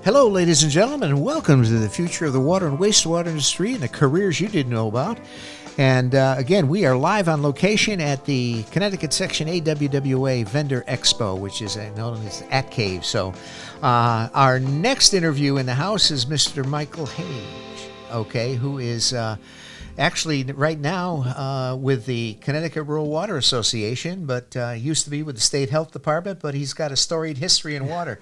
Hello, ladies and gentlemen, and welcome to the future of the water and wastewater industry and the careers you didn't know about. And again, we are live on location at the Connecticut Section AWWA Vendor Expo, which is known as At Cave. So our next interview in the house is Mr. Michael Hage, okay, who is actually right now with the Connecticut Rural Water Association, but used to be with the State Health Department, but he's got a storied history in water.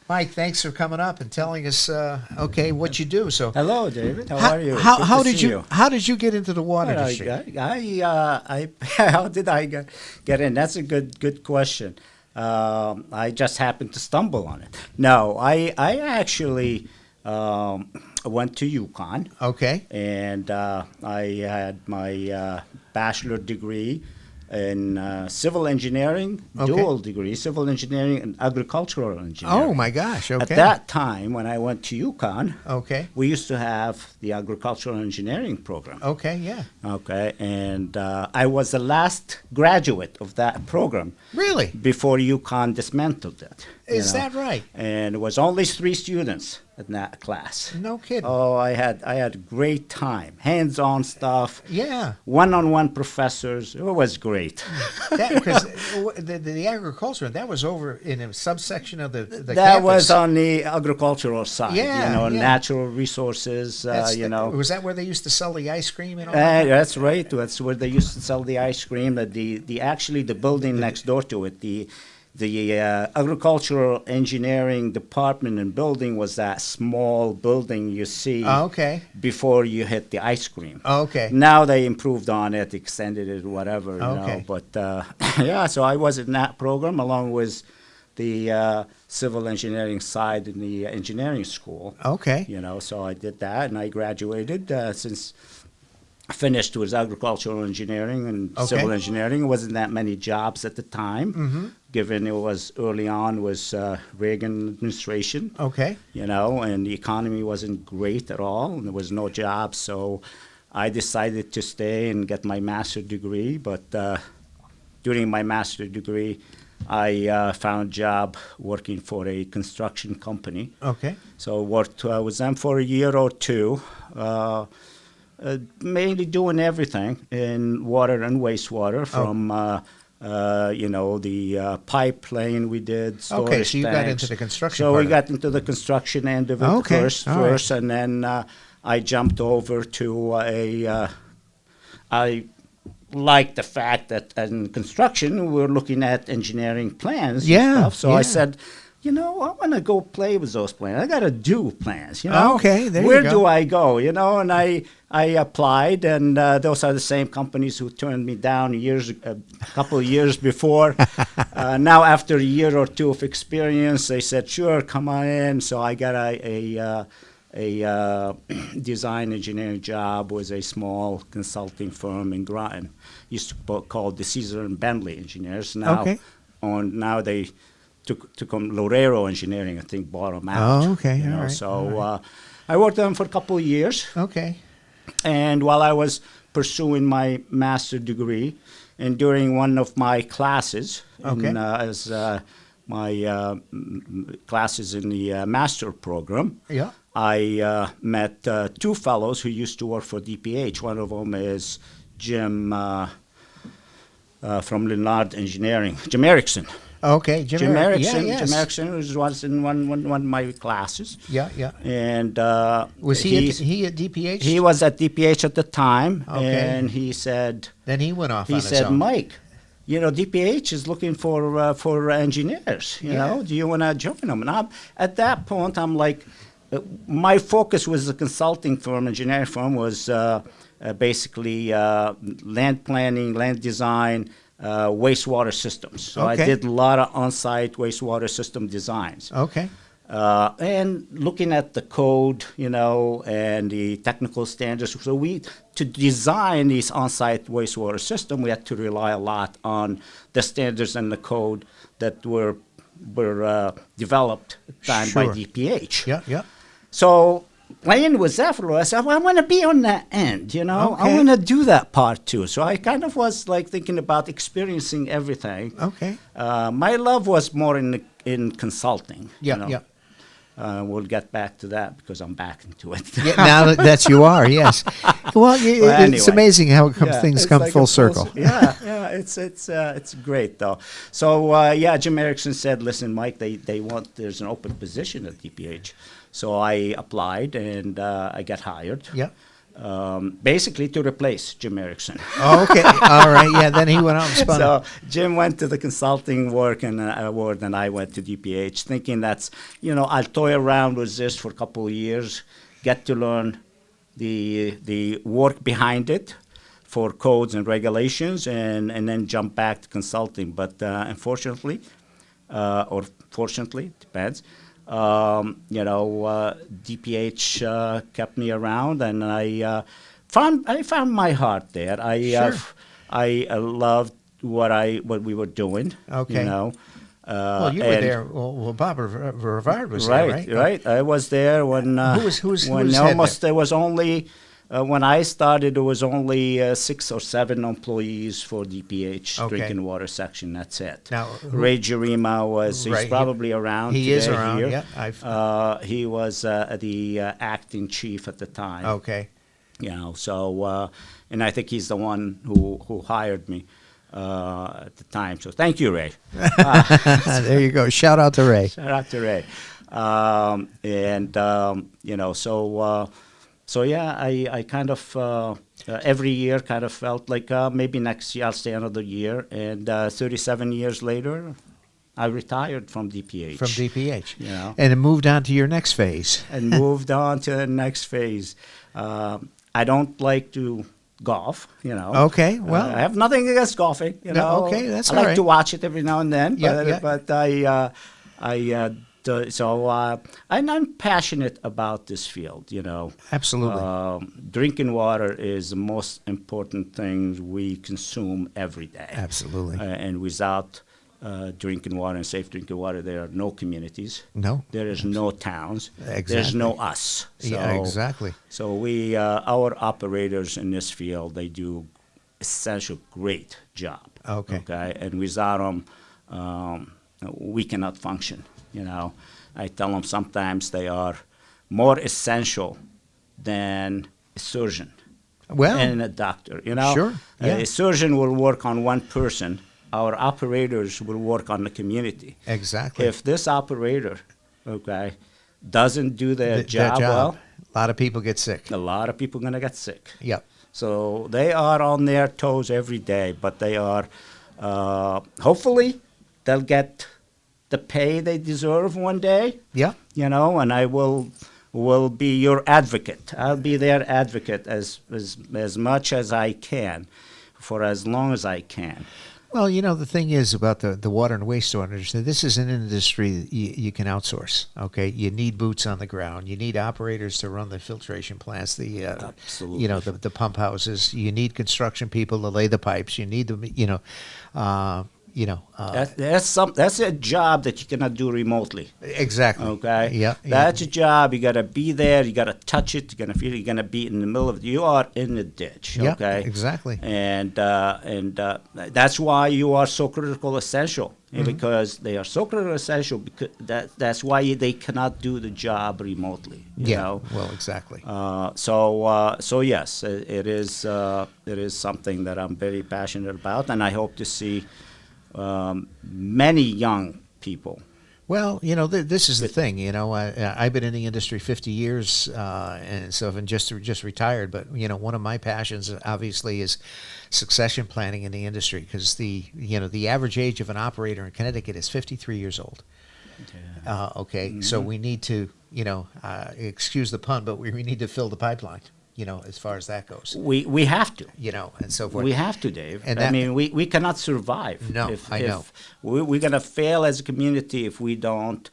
Mike, thanks for coming up and telling us, okay, what you do. So, hello, David. How are you? How did you get into the water industry? How did I get in? That's a good question. I just happened to stumble on it. No, I actually went to UConn. Okay. And I had my bachelor degree in civil engineering, dual degree, civil engineering and agricultural engineering. Oh, my gosh. Okay. At that time, when I went to UConn, okay, we used to have the agricultural engineering program. Okay, yeah. Okay, and I was the last graduate of that program. Really? Before UConn dismantled it. Is that right? And it was only 3 students in that class. No kidding. Oh, I had a great time. Hands-on stuff. Yeah. One-on-one professors. It was great. Because the agriculture, that was over in a subsection of the that campus. was on the agricultural side. Yeah, natural resources. Was that where they used to sell the ice cream and all That's right. That's where they used to sell the ice cream. Actually the building next door to it, the agricultural engineering department and building was that small building you see before you hit the ice cream. Okay. Now they improved on it, extended it, whatever, you know. But yeah, so I was in that program along with the civil engineering side in the engineering school. Okay. You know, so I did that and I graduated since finished with agricultural engineering and civil engineering. There wasn't that many jobs at the time, given it was early on was Reagan administration. Okay. You know, and the economy wasn't great at all, and there was no jobs. So I decided to stay and get my master's degree. But during my master's degree, I found a job working for a construction company. Okay. So I worked with them for a year or two. Mainly doing everything in water and wastewater, from the pipeline we did, storage Okay, so you tanks. got into the construction So part we got into the construction end of it first, and then I jumped over to I like the fact that in construction we're looking at engineering plans and stuff. So I said, I want to go play with those plans. I got to do plans, Okay, there Where you go. do I go, And I applied, and those are the same companies who turned me down a couple of years before. Now, after a year or two of experience, they said, sure, come on in. So I got a design engineering job with a small consulting firm in Groton. Used to be called the Caesar and Bentley Engineers. Now, now they took on Lorero Engineering, I think, bought them out. Oh, okay. All right. So I worked on them for a couple of years. Okay. And while I was pursuing my master's degree, and during one of my classes, my classes in the master program, I met 2 fellows who used to work for DPH. One of them is Jim from Leonard Engineering, Jim Erickson. Okay, Jim Erickson. Jim Erickson was in one of my classes. Yeah, yeah. And was he at DPH? He was at DPH at the time, and he said. Then he went off. He said, Mike, DPH is looking for engineers. You know, do you want to join them? And at that point, I'm like, my focus was the consulting firm, engineering firm, was basically land planning, land design. Wastewater systems. So I did a lot of on-site wastewater system designs. Okay. And looking at the code, and the technical standards. So to design these on-site wastewater system, we had to rely a lot on the standards and the code that were developed by DPH. Yeah, yeah. So playing with Zephyr, I said, well, I want to be on that end, I want to do that part too. So I kind of was like thinking about experiencing everything. Okay. My love was more in consulting. Yeah, yeah. We'll get back to that because I'm back into it. Yeah, now that you are, yes. Well, it's anyway. amazing how things it's come like full a circle. yeah, it's great though. So Jim Erickson said, "Listen, Mike, there's an open position at DPH." So I applied and I got hired. Yeah. Basically to replace Jim Erickson. Oh, okay. All right. Yeah. Then he went out and spun. So Jim went to the consulting work and award, and I went to DPH, thinking that's, I'll toy around with this for a couple of years, get to learn the work behind it for codes and regulations, and then jump back to consulting. But unfortunately, or fortunately, depends. DPH kept me around, and I found my heart there. I loved what we were doing. Okay. Well, you were there. Well, Bob Rivard was there, right? Right. I was there when there was only. When I started, there was only 6 or 7 employees for DPH drinking water section. That's it. Now, Ray Jarima he's probably around. He today is around. Here. Yeah, he was the acting chief at the time. Okay. And I think he's the one who hired me at the time. So thank you, Ray. There you go. Shout out to Ray. Shout out to Ray. So yeah, I kind of every year kind of felt like maybe next year I'll stay another year. And 37 years later, I retired from DPH. From DPH. And it moved on to your next phase. And moved on to the next phase. I don't like to golf, Okay, well. I have nothing against golfing, No, okay, that's I all like right. to watch it every now and then, But I'm passionate about this field, Absolutely. Drinking water is the most important thing we consume every day. Absolutely. And without drinking water and safe drinking water, there are no communities. No. There is no towns. Exactly. There's no us. So, yeah, exactly. So we, our operators in this field, they do essential great job. Okay. And without them, we cannot function. I tell them sometimes they are more essential than a surgeon and a doctor. Sure. Yeah. A surgeon will work on one person. Our operators will work on the community. Exactly. If this operator, doesn't do their job well, a lot of people get sick. a lot of people are going to get sick. Yep. So they are on their toes every day, but they are, hopefully, they'll get the pay they deserve one day. Yeah. And I will be your advocate. I'll be their advocate as much as I can, for as long as I can. Well, the thing is about the water and wastewater industry, this is an industry that you can outsource, okay? You need boots on the ground. You need operators to run the filtration plants, Absolutely. The pump houses. You need construction people to lay the pipes. You need That's a job that you cannot do remotely. Exactly. Okay. Yeah. That's a job. You got to be there. You got to touch it. You're gonna feel it. You're gonna be in the middle of it. You are in the ditch. Yeah. Okay. Exactly. And that's why you are so critical essential, because they are so critical essential. Because that's why they cannot do the job remotely. You know? Well, exactly. So yes, it is something that I'm very passionate about, and I hope to see many young people. Well, this is the thing. I've been in the industry 50 years and so I've just retired. But one of my passions obviously is succession planning in the industry, because the average age of an operator in Connecticut is 53 years old. Yeah. So we need to excuse the pun, but we need to fill the pipeline. As far as that goes. We have to. And so forth. We have to, Dave. And we cannot survive. No, I know. We're going to fail as a community if we don't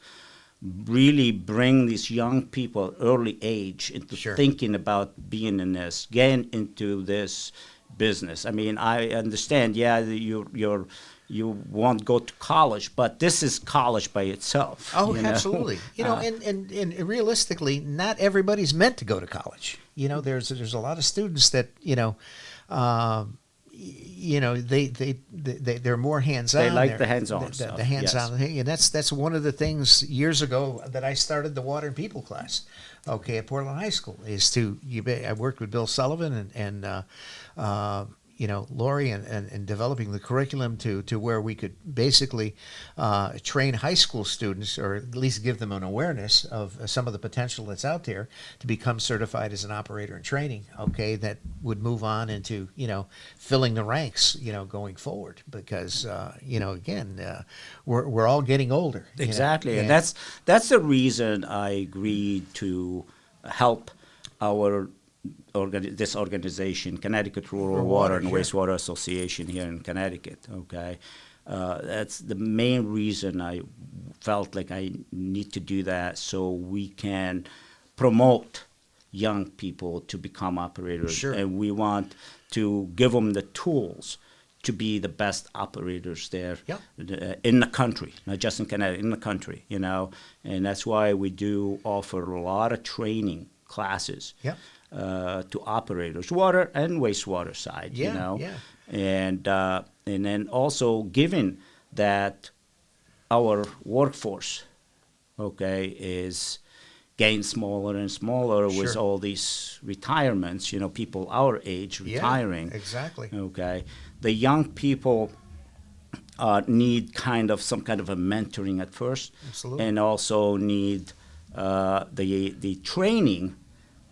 really bring these young people early age into thinking about being in this, getting into this business. I understand, you won't go to college, but this is college by itself. Oh, absolutely. And realistically, not everybody's meant to go to college. There's a lot of students that they're more hands-on. They like They're- the hands-on stuff. The hands-on yes. thing, and that's one of the things years ago that I started the water and people class, okay, at Portland High School. I worked with Bill Sullivan and Lori and developing the curriculum to where we could basically train high school students, or at least give them an awareness of some of the potential that's out there to become certified as an operator in training, okay, that would move on into, filling the ranks, going forward, because, we're all getting older. Exactly, and that's the reason I agreed to help this organization, Connecticut Rural Water and Wastewater Association here in Connecticut. Okay, that's the main reason I felt like I need to do that, so we can promote young people to become operators, Sure. and we want to give them the tools to be the best operators there in the country, not just in Connecticut, in the country, and that's why we do offer a lot of training classes to operators, water and wastewater side, and then also given that our workforce, is getting smaller and smaller with all these retirements, people our age retiring. Exactly. Okay, the young people need some kind of a mentoring at first, Absolutely. and also need the training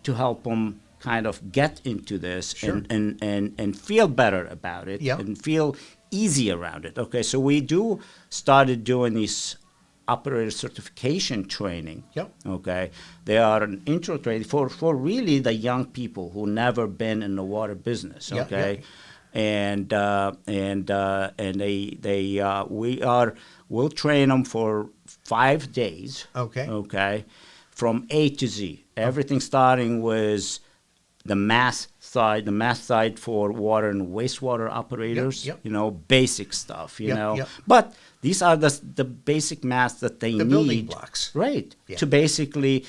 to help them kind of get into this and feel better about it and feel easy around it. Okay, so we started doing these operator certification training. Okay, they are an intro training for really the young people who never been in the water business. Okay, and we'll train them for 5 days. Okay, from A to Z. Everything starting with the math side for water and wastewater operators, basic stuff, But these are the basic math that they need. The building blocks. Right, to basically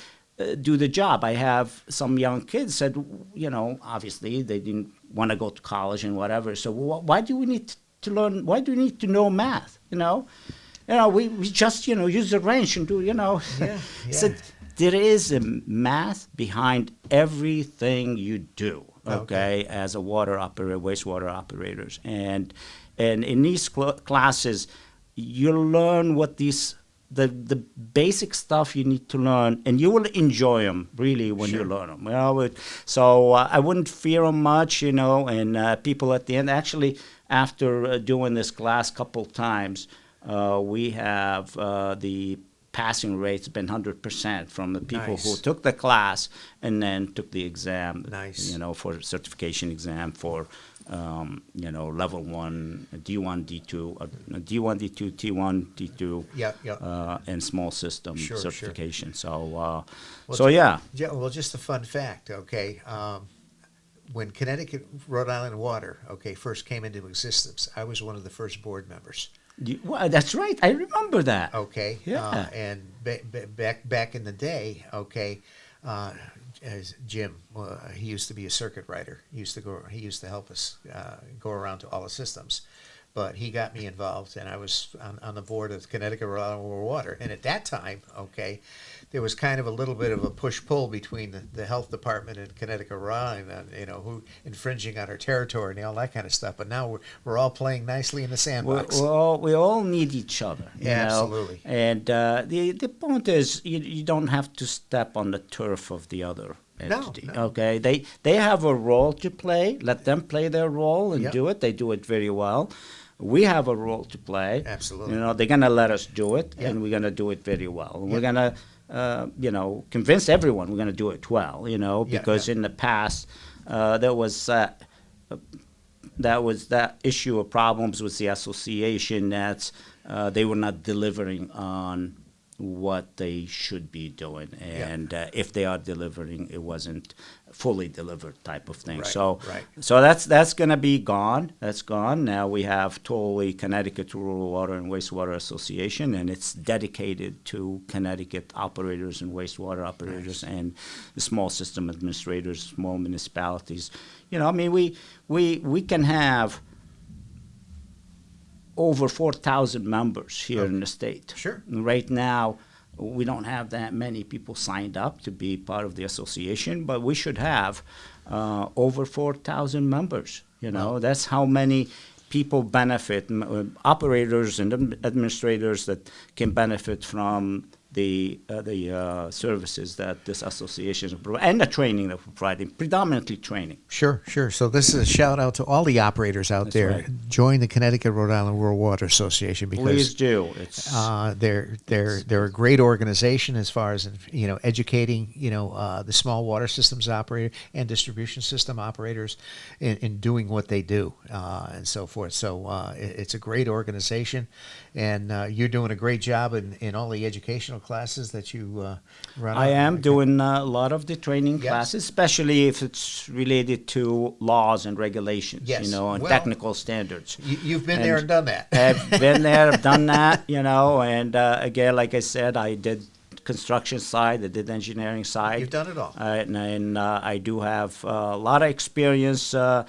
do the job. I have some young kids said, obviously they didn't want to go to college and whatever, so why do we need to learn, why do we need to know math, we just, use the wrench and do, So there is a math behind everything you do, as a water operator, wastewater operators. And in these classes, you learn what the basic stuff you need to learn, and you will enjoy them, really, when you learn them. So I wouldn't fear them much, and people at the end, actually, after doing this class a couple times, we have the passing rate's been 100% from the people who took the class and then took the exam. For certification exam for level 1, D1, D2, D1, D2, T1, D2, and small system certification. So, Well, just a fun fact, okay. When Connecticut, Rhode Island Water, first came into existence, I was one of the first board members. Well, that's right. I remember that. Okay. Yeah. And back in the day, as Jim, he used to be a circuit rider. He used to help us go around to all the systems. But he got me involved, and I was on the board of Connecticut Rhode Island Water. And at that time, there was kind of a little bit of a push-pull between the health department and Connecticut Rhode Island, who infringing on our territory and all that kind of stuff. But now we're all playing nicely in the sandbox. We all need each other. Absolutely. And the point is, you don't have to step on the turf of the other entity. No. Okay, they have a role to play. Let them play their role and do it. They do it very well. We have a role to play. Absolutely. They're going to let us do it, and we're going to do it very well. And we're going to, convince everyone we're going to do it well, because in the past there was that issue of problems with the association that they were not delivering on what they should be doing, and if they are delivering, it wasn't fully delivered type of thing. So that's going to be gone. That's gone. Now we have totally Connecticut Rural Water and Wastewater Association, and it's dedicated to Connecticut operators and wastewater operators and the small system administrators, small municipalities. We can have over 4,000 members here in the state. Sure. And right now, we don't have that many people signed up to be part of the association, but we should have over 4,000 members. You know, that's how many people benefit, operators and administrators that can benefit from the services that this association is providing, and the training that we're providing, predominantly training. Sure, sure. So this is a shout out to all the operators out That's there. right. Join the Connecticut Rhode Island Rural Water Association because Please do. It's they're a great organization as far as educating the small water systems operator and distribution system operators in doing what they do and so forth. So it's a great organization, and you're doing a great job in all the educational classes that you run. I am doing a lot of the training Yes. classes, especially if it's related to laws and regulations, Yes. and Well, technical standards. You've been there and done that. I've been there, I've done that, and again, like I said, I did construction side, I did engineering side. You've done it all. And I do have a lot of experience, with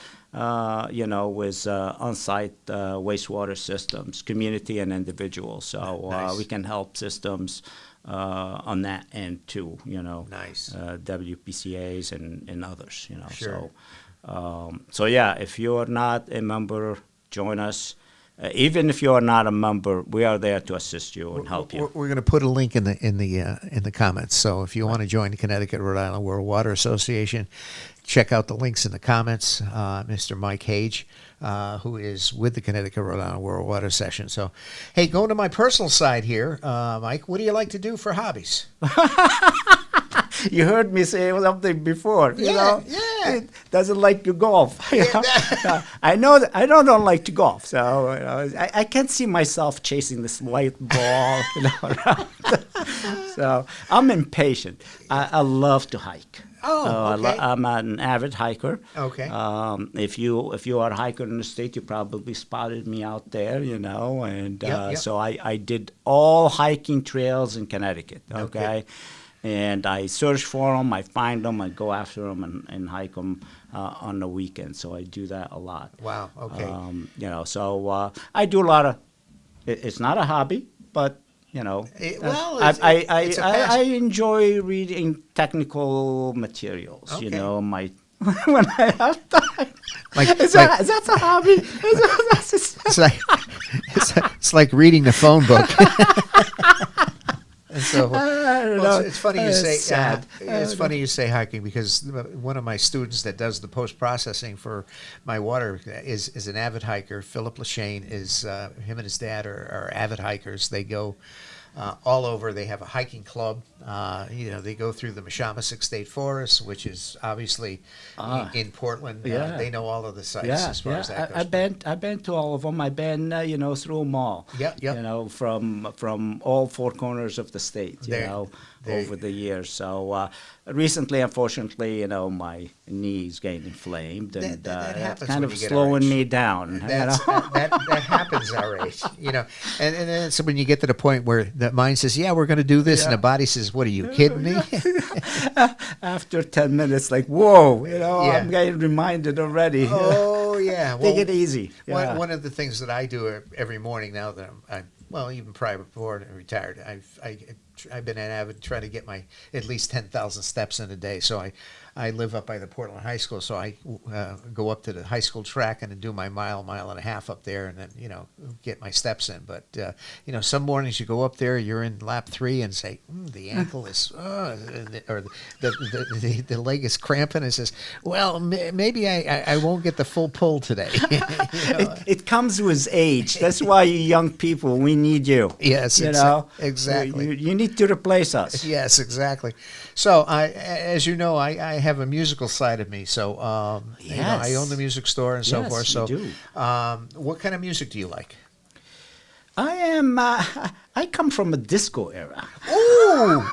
on-site wastewater systems, community and individual. So Nice. we can help systems on that end too, Nice. WPCAs and others, Sure. So yeah, if you are not a member, join us. Even if you are not a member, we are there to assist you and help you. We're going to put a link in the comments. So if you want to join the Connecticut Rhode Island World Water Association, check out the links in the comments. Mr. Mike Hage, who is with the Connecticut Rhode Island World Water Session. So, hey, going to my personal side here, Mike, what do you like to do for hobbies? You heard me say something before. Yeah. It doesn't like to golf. I know that I don't like to golf, so I can't see myself chasing this white ball. Around. So I'm impatient. I love to hike. Oh, okay. I'm an avid hiker. Okay. If you are a hiker in the state, you probably spotted me out there, and Yep. so I did all hiking trails in Connecticut. Okay. And I search for them, I find them, I go after them and hike them on the weekend. So I do that a lot. Wow. Okay. So I do a lot of. It's not a hobby, but It's a I passion. enjoy reading technical materials. Okay. My when I have time. Is like- that a hobby? It's like reading the phone book. And so, I don't know. it's funny you say. It's sad. It's funny you say hiking because one of my students that does the post processing for my water is an avid hiker. Philip Lashane is him and his dad are avid hikers. They go all over. They have a hiking club. They go through the Meshomassick State Forest, which is obviously in Portland. Yeah. They know all of the sites as far as that goes. I've been to all of them. I've been through them all. Yep. From all four corners of the state. There- Over the years. So recently, unfortunately, my knees getting inflamed, and That it's happens kind when of you get our slowing age. me down. That happens our age, and then so when you get to the point where the mind says, "Yeah, we're going to do this," and the body says, "What are you kidding me?" After 10 minutes, like, whoa, Yeah. I'm getting reminded already. Oh yeah, Take it easy. Yeah. One of the things that I do every morning now that I'm even prior before I retired, I've been an avid trying to get my at least 10,000 steps in a day. So I live up by the Portland High School, so I go up to the high school track and do my mile and a half up there, and then get my steps in. But some mornings you go up there, you're in lap 3 and say the ankle is or the leg is cramping. And says, well, maybe I won't get the full pull today. It comes with age. That's why you young people, we need you. Yes, exactly. You need to replace us. Yes, exactly. So, as you know, I have a musical side of me. So, Yes. I own the music store and so Yes, forth. you So, do. What kind of music do you like? I am. I come from a disco era. Ooh,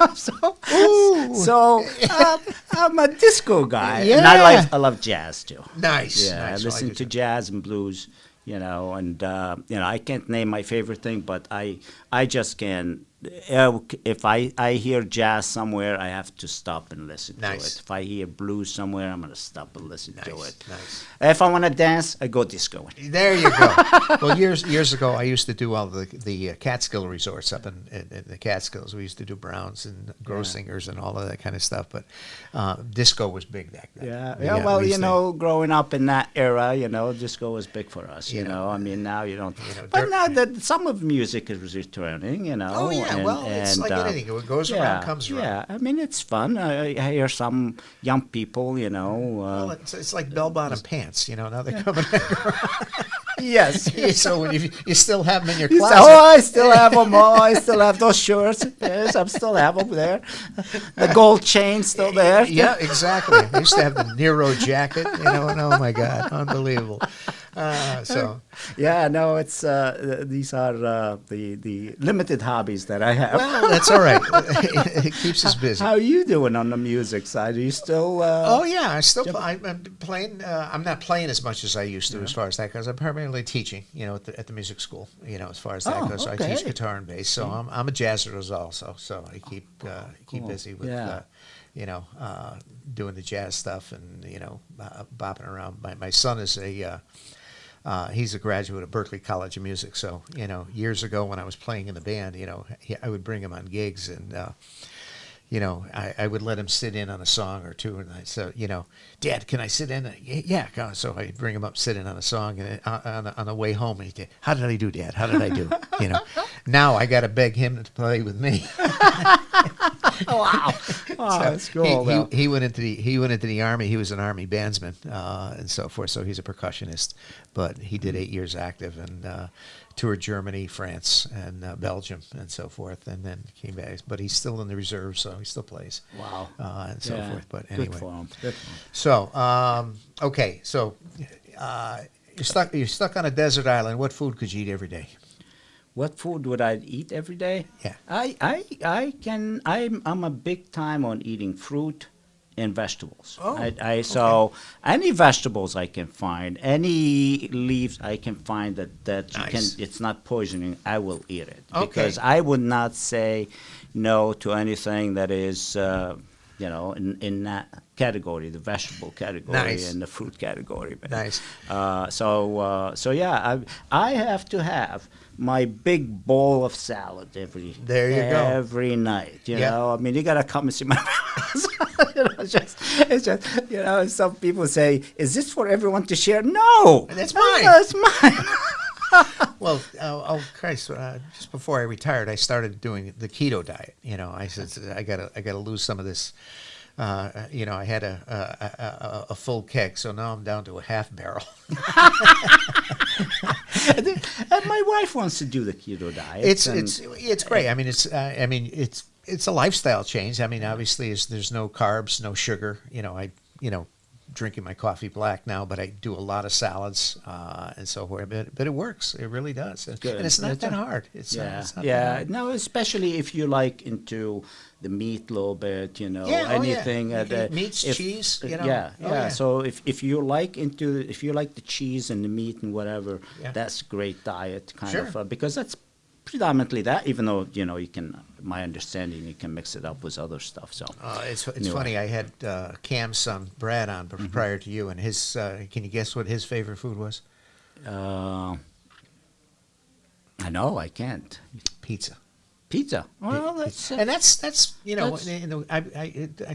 I'm a disco guy, Yeah. and I love jazz too. nice. Yeah, I nice. listen to jazz and blues. And I can't name my favorite thing, but I just can If I hear jazz somewhere, I have to stop and listen to Nice. it. If I hear blues somewhere, I'm going to stop and listen to Nice, it. nice. If I want to dance, I go disco. There you go. Well, years ago, I used to do all the Catskill resorts up in the Catskills. We used to do Browns and Grossinger's and all of that kind of stuff. But disco was big back then. Yeah. Well, growing up in that era, disco was big for us. You know, I mean, now you don't. But now that some of music is returning, Oh yeah. Well, it's like anything. What goes around comes around. Yeah, I mean, it's fun. I hear some young people, well, it's like bell-bottom pants. Now they're coming back around. Yes. So when you still have them in your You closet. say, I still have them. I still have those shirts. Yes, I still have them there. The gold chain still there. Yeah, exactly. I used to have the Nero jacket. And oh my God, unbelievable. Yeah, no, it's these are the limited hobbies that I have. Well, that's all right. It keeps us busy. How are you doing on the music side? Are you still? Oh yeah, I'm playing. I'm not playing as much as I used to, as far as that goes. I'm primarily teaching, at the music school. As far as that goes, so okay. I teach guitar and bass. So I'm a jazzer also. So I keep busy with doing the jazz stuff and bopping around. My son is he's a graduate of Berklee College of Music. So years ago when I was playing in the band, I would bring him on gigs and. I would let him sit in on a song or two, and I said, Dad, can I sit in? Yeah. So I'd bring him up, sit in on a song, and on the way home, he'd say, how did I do, Dad? How did I do? Now I got to beg him to play with me. Wow, that's cool. He went into the Army. He was an Army bandsman and so forth. So he's a percussionist, but he did 8 years active and toured Germany, France, and Belgium, and so forth, and then came back. But he's still in the reserves, so he still plays. Wow. And so forth. But anyway. Good for him. Good for him. So, okay. So, you're stuck on a desert island. What food could you eat every day? What food would I eat every day? Yeah. I'm a big time on eating fruit and vegetables. Oh, So any vegetables I can find, any leaves I can find that you Nice. can, it's not poisoning, I will eat it. Okay. Because I would not say no to anything that is, in that category, the vegetable category Nice. and the fruit category. But, Nice. So yeah, I have to have my big bowl of salad every night. You know, I mean, you gotta come and see my house. It's just some people say, "Is this for everyone to share?" No, That's mine. That's mine. Well, Christ! Just before I retired, I started doing the keto diet. I said I gotta lose some of this. I had a full keg, so now I'm down to a half barrel. And my wife wants to do the keto diet. It's great. I mean, it's a lifestyle change. I mean, obviously, there's no carbs, no sugar. Drinking my coffee black now, but I do a lot of salads and so forth. But it works. It really does. Good. And it's not that hard. It's not that hard. No, especially if you like into the meat a little bit, anything. Meats, cheese, So if you like the cheese and the meat and whatever, that's great diet kind of because that's predominantly that. Even though you can, my understanding, you can mix it up with other stuff. So it's funny. I had Cam's son Brad on prior to you, and his. Can you guess what his favorite food was? I know I can't. Pizza. Well, that's I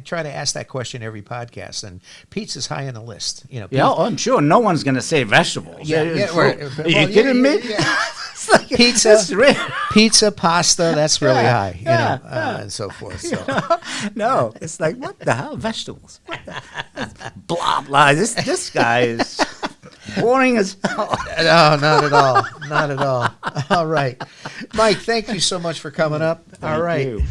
try to ask that question every podcast, and pizza's high on the list. I'm sure no one's going to say vegetables. Are you kidding me? Yeah. Like, pizza, pasta, that's really high, and so forth. So. No, it's like, what the hell, vegetables? Blah, blah. This guy is boring as hell. No, not at all. All right. Mike, thank you so much for coming up. All right. Thank you.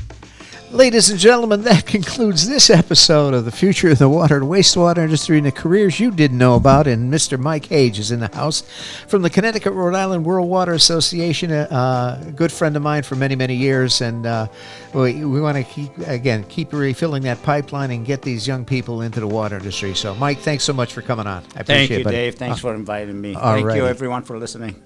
Ladies and gentlemen, that concludes this episode of The Future of the Water and Wastewater Industry and the Careers You Didn't Know About. And Mr. Mike Hage is in the house from the Connecticut, Rhode Island World Water Association, a good friend of mine for many, many years. And we want to keep refilling that pipeline and get these young people into the water industry. So, Mike, thanks so much for coming on. I appreciate it. Thank you, Dave. Thanks for inviting me. All Thank righty. you, everyone, for listening.